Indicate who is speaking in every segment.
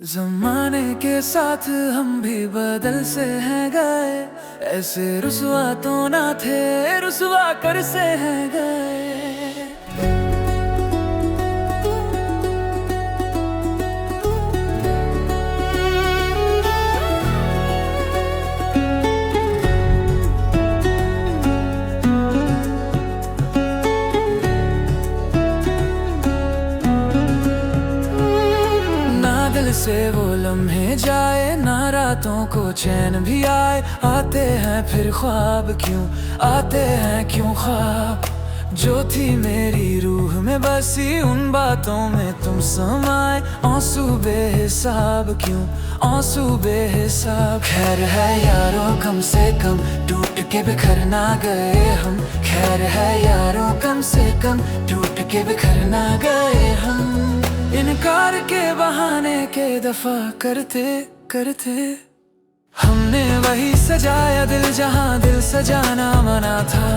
Speaker 1: जमाने के साथ हम भी बदल से हैं गए, ऐसे रुसवा तो ना थे, रुसवा कर से हैं गए। से वो लम्हे जाए ना रातों को चैन भी आए, आते हैं फिर ख्वाब क्यों, आते हैं क्यों ख्वाब। जो थी मेरी रूह में बसी उन बातों में तुम समाए, आंसू बेहिसाब क्यों, आंसू बेहिसाब। खैर है यारों कम से कम टूट के बिखर ना गए हम, खैर है यारों कम से कम टूट के बिखर ना गए हम। इनकार के बहाने के दफा करते करते हमने वही सजाया दिल जहां दिल सजाना मना था,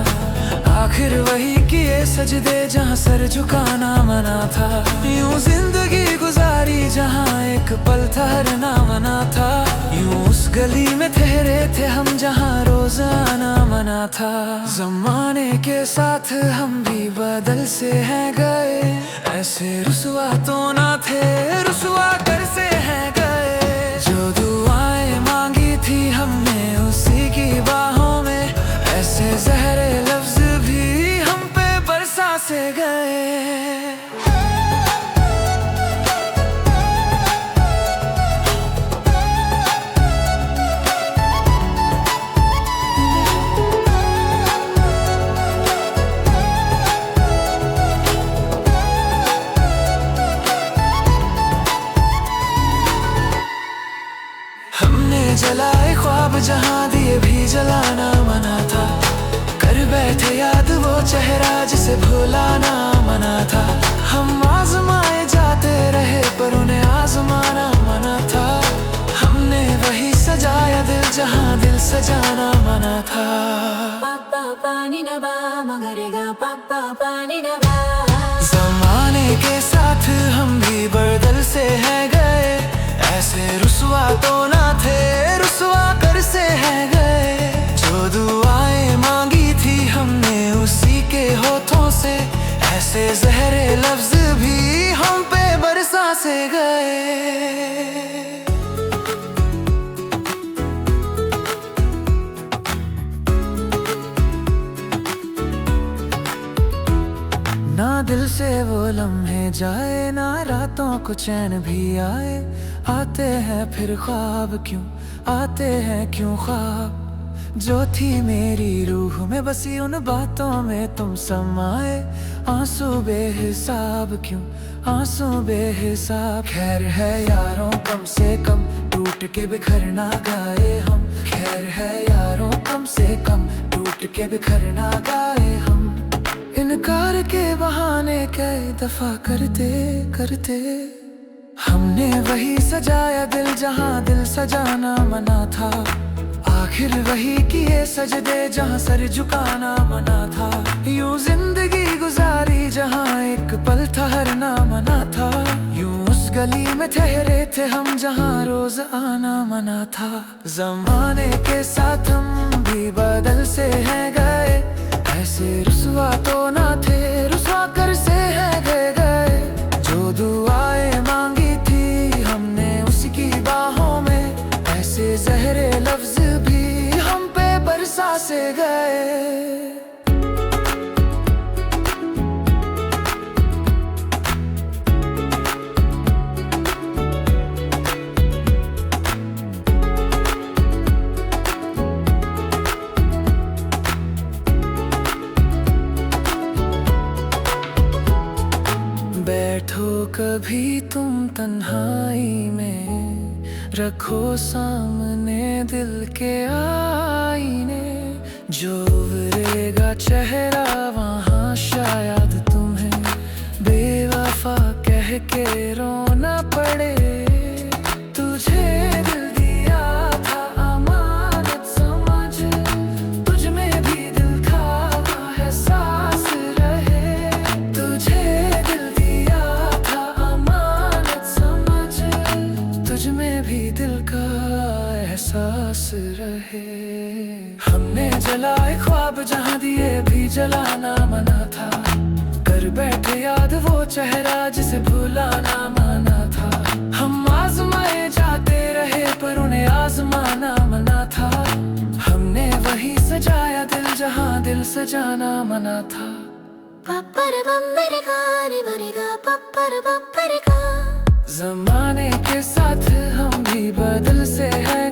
Speaker 1: आखिर वही किए सजदे जहां सर झुकाना मना था। यूं जिंदगी गुजारी जहां एक पल ठहरना मना था, यूं उस गली में ठहरे थे हम जहां रोज आना मना था। जमाने के साथ हम भी बदल से हैं गए, ऐसे रुसवा तो ना थे, रुसवा कर से हैं गए। जो दुआएं मांगी थी हमने उसी की बाहों में, ऐसे जहरे लफ्ज भी हम पे बरसा से गए। हमने जलाए ख्वाब जहां दिए भी जलाना मना था, कर बैठे याद वो चेहरा जिसे भुलाना मना था। हम आजमाए जाते रहे पर उन्हें आजमाना मना था, हमने वही सजाया दिल जहां दिल सजाना मना था। पापा पानी नबा मगरेगा पापा पानी नबा। जमाने के साथ हम भी बदल से हैं गए, ऐसे रुसवा तो ना थे, रुसवा कर से हैं गए। जो दुआएं मांगी थी हमने उसी के होठों से, ऐसे जहरे लफ्ज भी हम पे बरसा से गए। ना दिल से वो लम्हे जाए ना रातों को चैन भी आए, आते हैं फिर ख्वाब क्यों, आते हैं क्यों ख्वाब। जो थी मेरी रूह में बसी उन बातों में तुम समाए, आंसू बेहिसाब क्यों, आंसू बेहिसाब। खैर है यारों कम से कम टूट के बिखर ना गए हम, खैर है यारों कम से कम टूट के बिखर ना गए हम। इनकार के बहाने कई दफा करते करते हमने वही सजाया दिल जहां दिल सजाना मना था, आखिर वही किए सजदे जहां सर झुकाना मना था। यूं जिंदगी गुजारी जहां एक पल ठहरना मना था, यूं उस गली में ठहरे थे हम जहां रोज आना मना था। जमाने के साथ हम भी बदल से हैं गए, ऐसे रुसवा तो ना थे, रुसवा कर से हैं गए। जो दुआएं मांगी थी हमने उसी की बाहों में, ऐसे जहरे लफ्ज भी हम पे बरसा से गए। बैठो कभी तुम तन्हाई में, रखो सामने दिल के आईने, जो उभरेगा चेहरा वहाँ शायद तुम्हें बेवफा कह के रोना पड़े। तुझे दिल दिया था अमानत समझ, तुझ में भी दिल था है सांस रहे। तुझे दिल दिया था अमानत समझ, तुझ में भी दिल का एहसास रहे। हमने जलाए ख्वाब जहां दिए भी जलाना मना था, कर बैठे याद वो चेहरा जिसे भुलाना मना था। हम आजमाए जाते रहे पर उन्हें आजमाना मना था। हमने वही सजाया दिल जहां दिल सजाना मना था।
Speaker 2: पप्पर बम्बरे गाने बनेगा पप्पर बम्बरे का।
Speaker 1: जमाने के साथ हम भी बदल से हैं